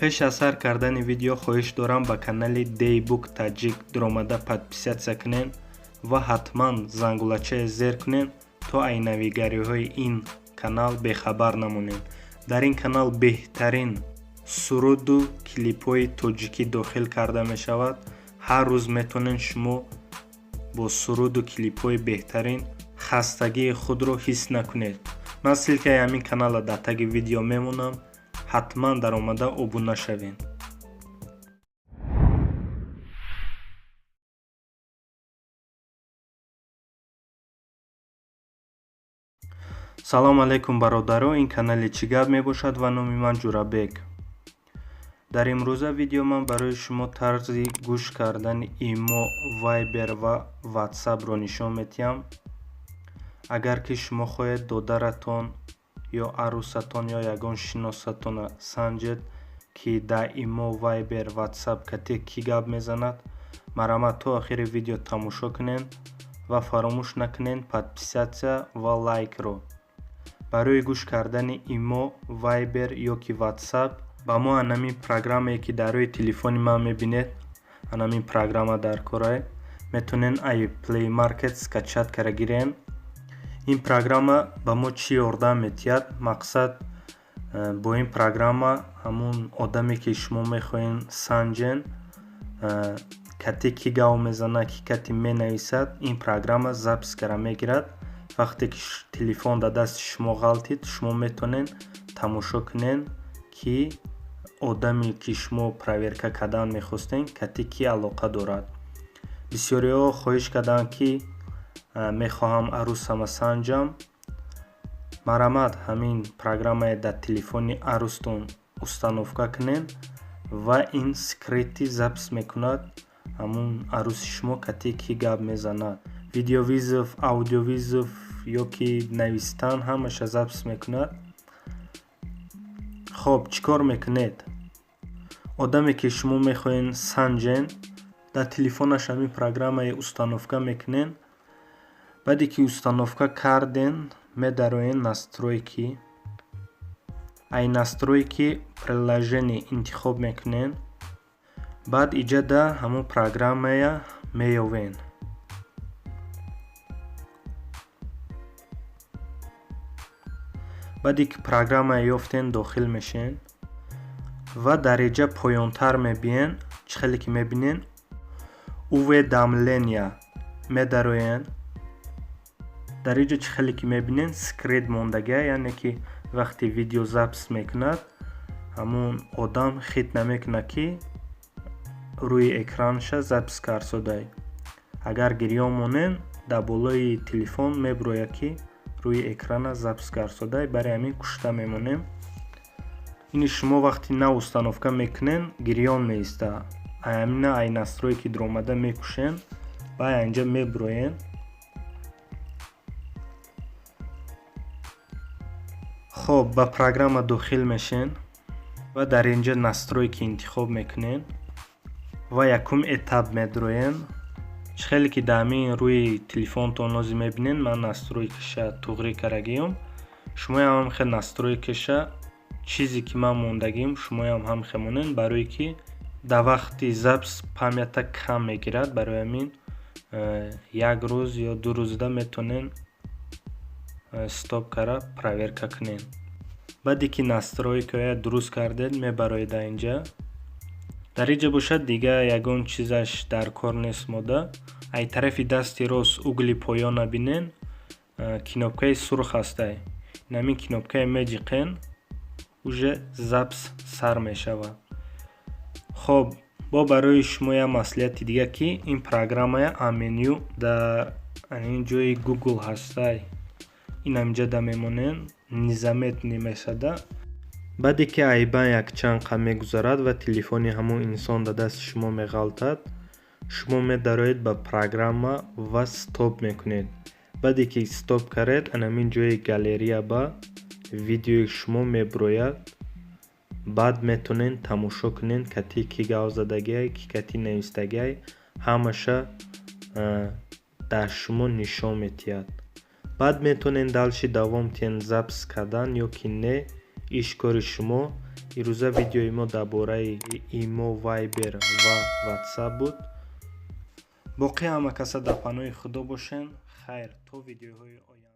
пеш аз сар кардани видео хоҳиш дорам ба канали Daybook Tajik дромада подписатсия кунен ва ҳатман зангулачаи зер кунен то айнавигариҳои ин канал бехабар намонед. дар ин канал беҳтарин суруду клипҳои тоҷикӣ дохил карда мешавад. ҳар рӯз метонен шумо бо суруду клипҳои беҳтарин хастагии худро ҳис накунед. ман ссилкаи ҳамин каналро дар таги видео мемонам. ҳатман дар омада обуна шавед. салому алайкум бародаро, ин канали чӣ гап мебошад ва номи ман Ҷурабек. дар имрӯза видео ман барои шумо тарзи гӯш кардани имо, вайбер ва ватсапро нишон медиҳам. агар ки шумо хоҳед додаратон ё арӯсатон ё ягон шиносатонро санҷед ки дар имо, вайбер, ватсап кате кӣ гап мезанад, марҳамат то охири видео тамошо кунед ва фаромӯш накунед подписатсия ва лайкро. барои гӯш кардани имо, вайбер ё ки ватсап ба мо анамин программае ки дар рӯи телефони ман мебинед, анамин программа дар корае, метонен ай Play Market скачат кара гирен. ин программа ба мо чӣ ёрдам метиҳад? мақсад бо ин программа ҳамун одаме ки шумо мехоҳен санҷен кате ки гав мезанад, ки кате менависад, ин программа запис кара мегирад. вақте ки телефон дар дасти шумо ғалтид, шумо метонен тамошо кунен ки одаме ки шумо проверка кардан мехостен кате ки алоқа дорад. бисёриҳо хоҳиш карданд ки мехоҳам арӯсама санҷам. марҳамат ҳамин программае дар телефони арӯстон установка кунен ва ин скрити запис мекунад ҳамун арӯси шумо кате ки гап мезанад. видеовизов, аудиовизов ё ки навистан ҳамаша запис мекунад. хоб чӣ кор мекунед? одаме ки шумо мехоҳен санҷен дар телефонаш ҳамин программае установка мекунен. баъде ки установка карден, медароен настройки. ай настройки приложение интихоб мекунен. баъд иҷада ҳамун программая меёвен. баъде ки программая ёфтен, дохил мешен ва дар иҷа поёнтар мебиен. чӣ хеле ки мебинен уведомления медароен. дар иҷа чӣ хеле ки мебинен скрит мондагия, яъне ки вақти видео запис мекунад, ҳамун одам хит намекунад ки рӯи экранша запис карсодай. агар гирён монен, дар болои телефон меброяд ки рӯи экрана запис карсодай. барои ҳамин кушта мемонем. ини шумо вақти на установка мекунен, гирён меиста. ҳамина ай настройки дромада мекушен ва инҷа меброен. хоб ба программа дохил мешен ва дар инҷа настройки интихоб мекунен ва якум этап медроен. чӣ хеле ки дар ҳамин рӯи телефонтон лозим мебинен, ман настройкиша туғрӣ карагиём. шумоям ҳамхел настройкиша чизе ки ман мондагием, шумоям ҳамхел монен, барое ки дар вақти запис памята кам мегирад. барои ҳамин як рӯз ё ду рӯзда метонен стоп кара проверка кунен. баъде ки настройкаҳоя дуруст кардед, мебароед дар инҷа. дар инҷа бошад дига ягон чизаш дар кор нест мода. ай тарафи дасти рост угли поёна бинен, кнопкаи сурх ҳастай. ҳамин кнопкае медиқен, уже запис сар мешавад. хоб бо барои шумо як маслиҳати дига ки ин программая меню дар ин ҷои Google ҳастай. инам инҷада мемонен, низамет немешада. баъде ки айбан якчанд қа мегузарад ва телефони ҳамон инсон дар дасти шумо меғалтад, шумо медароед ба программа ва стоп мекунед. баъде ки стоп каред, анамин ҷои галерея ба видеои шумо меброяд. баъд метонен тамошо кунен кате ки гав задагиай, ки кате навистагиай, ҳамаша дар шумо нишон метиҳад. баъд метонен далши давом тиҳен запис кардан ё ки не. иш кори шумо. ирӯза видеои мо дар бораи имо, вайбер ва ватсап буд. боқи ҳама каса дар паноҳи худо бошен. хайр, то видеоҳои оянда.